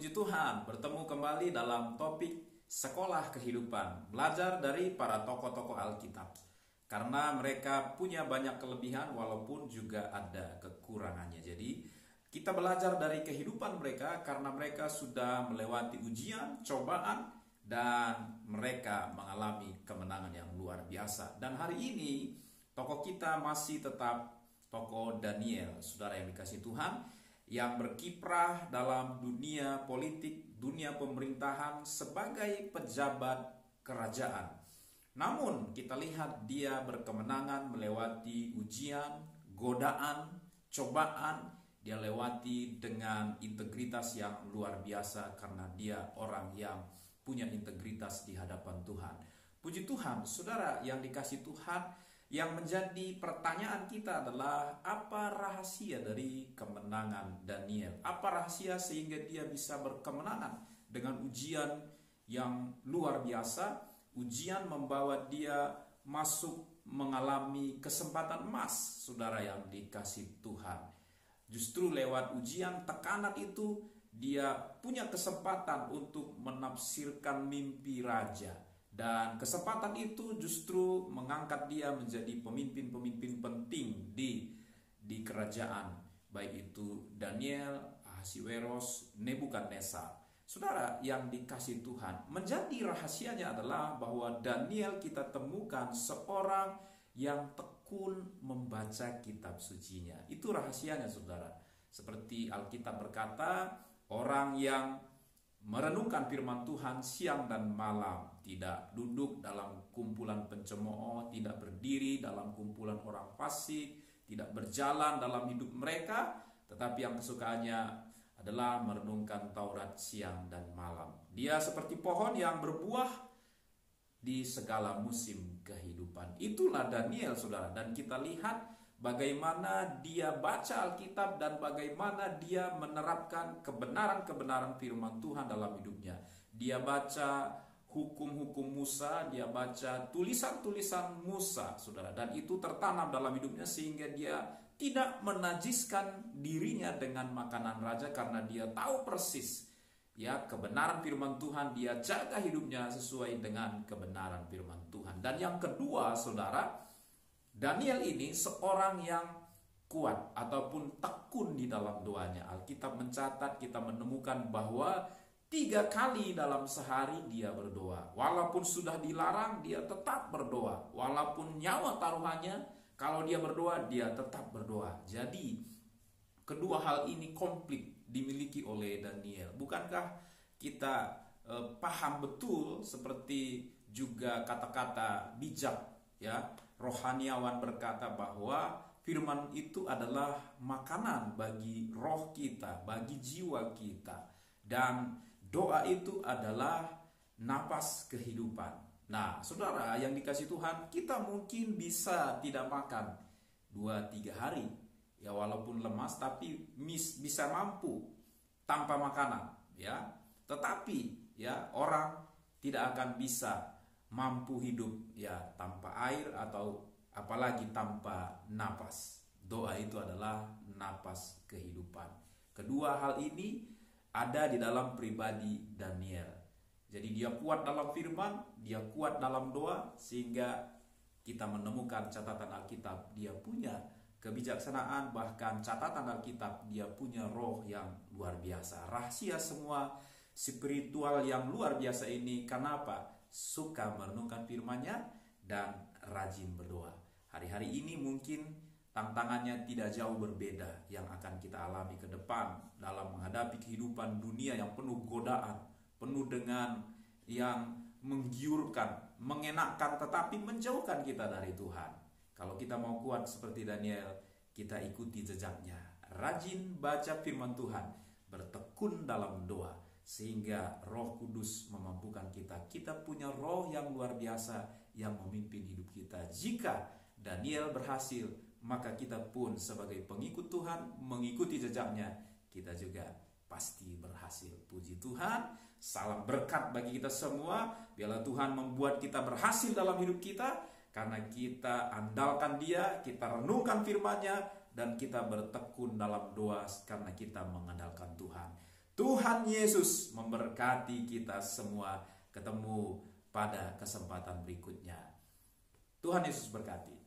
Puji Tuhan, bertemu kembali dalam topik sekolah kehidupan, belajar dari para tokoh-tokoh Alkitab. Karena mereka punya banyak kelebihan walaupun juga ada kekurangannya. Jadi kita belajar dari kehidupan mereka karena mereka sudah melewati ujian, cobaan, dan mereka mengalami kemenangan yang luar biasa. Dan hari ini tokoh kita masih tetap tokoh Daniel, saudara yang dikasihi Tuhan, yang berkiprah dalam dunia politik, dunia pemerintahan sebagai pejabat kerajaan. Namun kita lihat dia berkemenangan melewati ujian, godaan, cobaan. Dia lewati dengan integritas yang luar biasa karena dia orang yang punya integritas di hadapan Tuhan. Puji Tuhan, saudara yang dikasihi Tuhan, yang menjadi pertanyaan kita adalah apa rahasia dari kemenangan Daniel? Apa rahasia sehingga dia bisa berkemenangan dengan ujian yang luar biasa? Ujian membawa dia masuk mengalami kesempatan emas, saudara yang dikasihi Tuhan. Justru lewat ujian, tekanan itu, dia punya kesempatan untuk menafsirkan mimpi raja. Dan kesempatan itu justru mengangkat dia menjadi pemimpin-pemimpin penting di kerajaan. Baik itu Daniel, Ahasiweros, Nebukadnezar. Saudara yang dikasihi Tuhan, menjadi rahasianya adalah bahwa Daniel kita temukan seorang yang tekun membaca kitab sucinya. Itu rahasianya, saudara. Seperti Alkitab berkata, orang yang merenungkan firman Tuhan siang dan malam, tidak duduk dalam kumpulan pencemooh, tidak berdiri dalam kumpulan orang fasik, tidak berjalan dalam hidup mereka, tetapi yang kesukaannya adalah merenungkan Taurat siang dan malam. Dia seperti pohon yang berbuah di segala musim kehidupan. Itulah Daniel, saudara. Dan kita lihat bagaimana dia baca Alkitab dan bagaimana dia menerapkan kebenaran-kebenaran firman Tuhan dalam hidupnya. Dia baca hukum-hukum Musa, dia baca tulisan-tulisan Musa, saudara. Dan itu tertanam dalam hidupnya sehingga dia tidak menajiskan dirinya dengan makanan raja karena dia tahu persis ya kebenaran firman Tuhan. Dia jaga hidupnya sesuai dengan kebenaran firman Tuhan. Dan yang kedua, saudara, Daniel ini seorang yang kuat ataupun tekun di dalam doanya. Alkitab mencatat, kita menemukan bahwa 3 kali dalam sehari dia berdoa. Walaupun sudah dilarang, dia tetap berdoa. Walaupun nyawa taruhannya, kalau dia berdoa, dia tetap berdoa. Jadi kedua hal ini komplit dimiliki oleh Daniel. Bukankah kita paham betul seperti juga kata-kata bijak ya? Rohaniawan berkata bahwa firman itu adalah makanan bagi roh kita, bagi jiwa kita. Dan doa itu adalah napas kehidupan. Nah, saudara yang dikasihi Tuhan, kita mungkin bisa tidak makan 2-3 hari. Ya walaupun lemas tapi bisa mampu tanpa makanan, ya. Tetapi ya orang tidak akan bisa mampu hidup ya tanpa air atau apalagi tanpa napas. Doa itu adalah napas kehidupan. Kedua hal ini ada di dalam pribadi Daniel. Jadi dia kuat dalam firman, dia kuat dalam doa, sehingga kita menemukan catatan Alkitab. Dia punya kebijaksanaan, bahkan catatan Alkitab dia punya roh yang luar biasa. Rahasia semua spiritual yang luar biasa ini karena apa? Suka merenungkan firman-Nya dan rajin berdoa. Hari-hari ini mungkin tantangannya tidak jauh berbeda yang akan kita alami ke depan dalam menghadapi kehidupan dunia yang penuh godaan, penuh dengan yang menggiurkan, mengenakkan, tetapi menjauhkan kita dari Tuhan. Kalau kita mau kuat seperti Daniel, kita ikuti jejaknya. Rajin baca firman Tuhan, bertekun dalam doa, sehingga Roh Kudus memampukan kita. Kita punya roh yang luar biasa yang memimpin hidup kita. Jika Daniel berhasil, maka kita pun sebagai pengikut Tuhan mengikuti jejaknya, kita juga pasti berhasil. Puji Tuhan. Salam berkat bagi kita semua. Biarlah Tuhan membuat kita berhasil dalam hidup kita, karena kita andalkan Dia, kita renungkan firman-Nya, dan kita bertekun dalam doa karena kita mengandalkan Tuhan. Tuhan Yesus memberkati kita semua. Ketemu pada kesempatan berikutnya. Tuhan Yesus berkati.